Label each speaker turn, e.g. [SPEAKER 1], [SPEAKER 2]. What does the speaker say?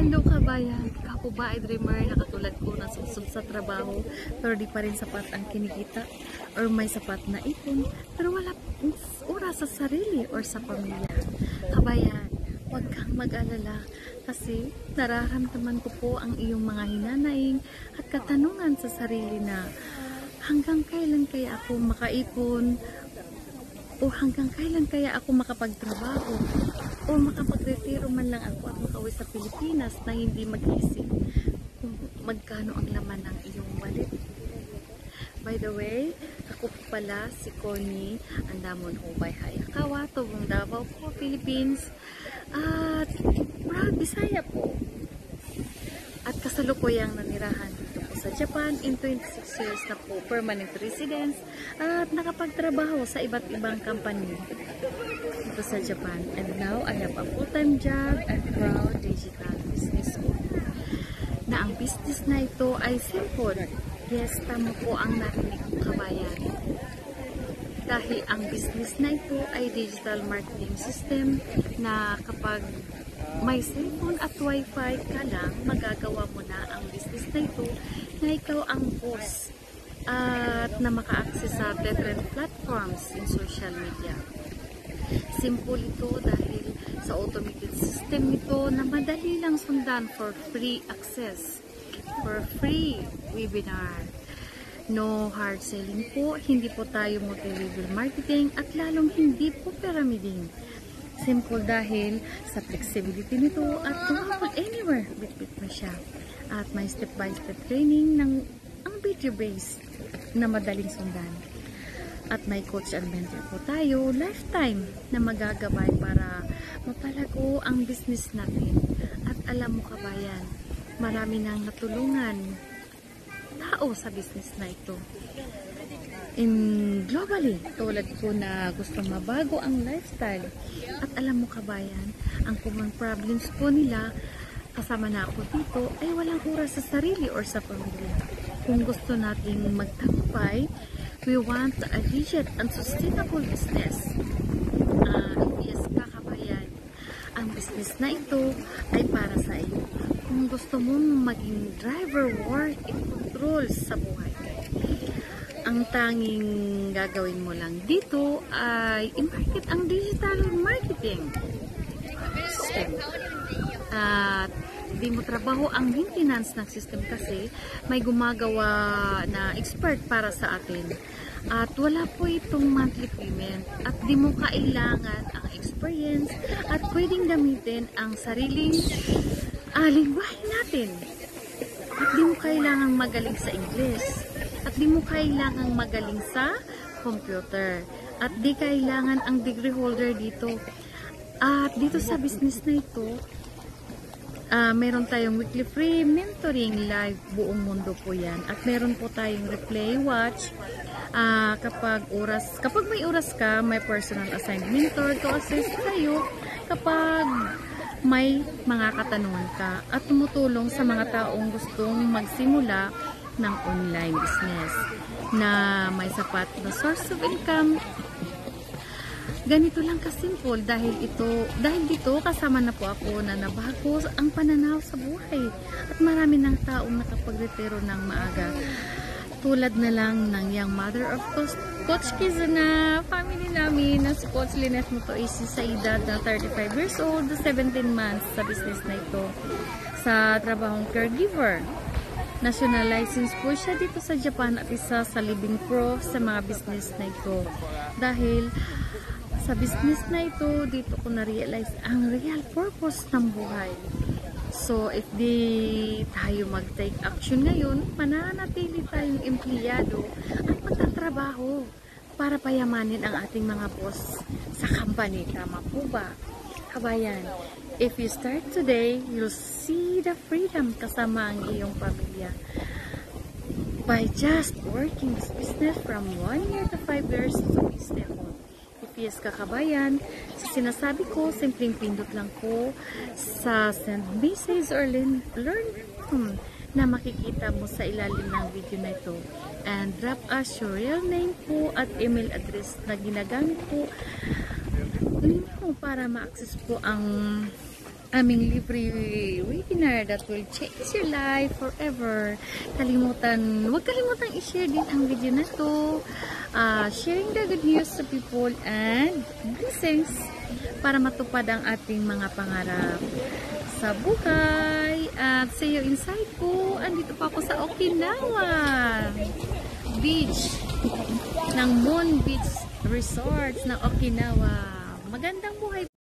[SPEAKER 1] Hello kabayan, ikaw po ba ay dreamer na katulad ko na susub sa trabaho pero di pa rin sapat ang kinikita or may sapat na ipon pero wala oras sa sarili or sa pamilya? Kabayan, huwag kang mag-alala kasi nararamdaman ko po ang iyong mga hinanaing at katanungan sa sarili na hanggang kailan kaya ako makaipon o hanggang kailan kaya ako makapagtrabaho o makapagretiro man lang ako at makauwi sa Pilipinas na hindi mag-isip kung magkano ang laman ng iyong wallet. By the way, ako po pala si Connie Andamon Hubay Hayakawa, Tubong Davao po, Philippines, at proud Bisaya po. At kasalukuyang nanirahan dito po sa Japan in 26 years na po permanent residence at nakapagtrabaho sa iba't ibang company dito sa Japan. And now, I have a full-time job at proud digital business owner. Na ang business na ito ay simple. Yes, tama po ang narinig ng kabayan. Dahil ang business na ito ay digital marketing system na kapag may cellphone at wifi ka lang, magagawa mo na ang business na ito na ikaw ang boss at na maka-access sa different platforms in social media. Simple ito dahil sa automated system nito na madali lang sundan for free access, for free webinar. No hard selling po, hindi po tayo multi-level marketing at lalong hindi po pyramiding. Simple dahil sa flexibility nito at doable anywhere, bit-bit mo siya. At may step-by-step training ng ang video-based na madaling sundan. At may coach and mentor po tayo, lifetime na magagabay para mapalago ang business natin. At alam mo kabayan, marami nang natulungan tao sa business na ito. Globally, tulad ko na gustong mabago ang lifestyle. At alam mo kabayan, ang common problems po nila, kasama na ako dito, ay walang oras sa sarili or sa pamilya. Kung gusto nating magtagumpay, we want a legit and sustainable business. Yes kabayan, ang business na ito ay para sa iyo. Kung gusto mong maging driver work in control sa buhay, ang tanging gagawin mo lang dito ay i-market ang digital marketing system. At di mo trabaho ang maintenance ng system kasi may gumagawa na expert para sa atin. At wala po itong monthly payment at di mo kailangan ang experience at pwedeng gamitin ang sariling lingwahe natin. At di mo kailangang magaling sa English. At di mo kailangang magaling sa computer. At di kailangan ang degree holder dito. At dito sa business na ito, meron tayong weekly free mentoring live, buong mundo po yan. At meron po tayong replay watch. Kapag may oras ka, may personal assigned mentor to assist kayo kapag may mga katanungan ka at tumutulong sa mga taong gustong magsimula ng online business na may sapat na source of income. Ganito lang kasimple dahil dito kasama na po ako na nabago ang pananaw sa buhay at marami ng taong nakapagretiro ng maaga. Tulad na lang ng young mother of Coach Kizuna, family namin na si Coach Lynette Motoisi sa edad na 35 years old, 17 months sa business na ito. Sa trabahong caregiver. National license po siya dito sa Japan at isa sa living proof sa mga business na ito. Dahil sa business na ito, dito ko na-realize ang real purpose ng buhay. So, if di tayo mag-take action ngayon, mananatili tayong empleyado at magtatrabaho para payamanin ang ating mga boss sa company. Tama po ba? Kabayan, if you start today, you'll see the freedom kasama ang iyong pamilya. By just working this business from 1 year to 5 years, so stay home. Yes kakabayan, sa sinasabi ko, simpleng pindot lang po sa send message or learn na makikita mo sa ilalim ng video na ito. And drop us your real name po at email address na ginagamit po ninyo para ma-access po ang aming libre webinar that will change your life forever. Huwag kalimutang i-share din ang video na to. Sharing the good news to people and blessings para matupad ang ating mga pangarap sa buhay. At see you inside ko. Andito pa ako sa Okinawa Beach ng Moon Beach Resorts ng Okinawa. Magandang buhay.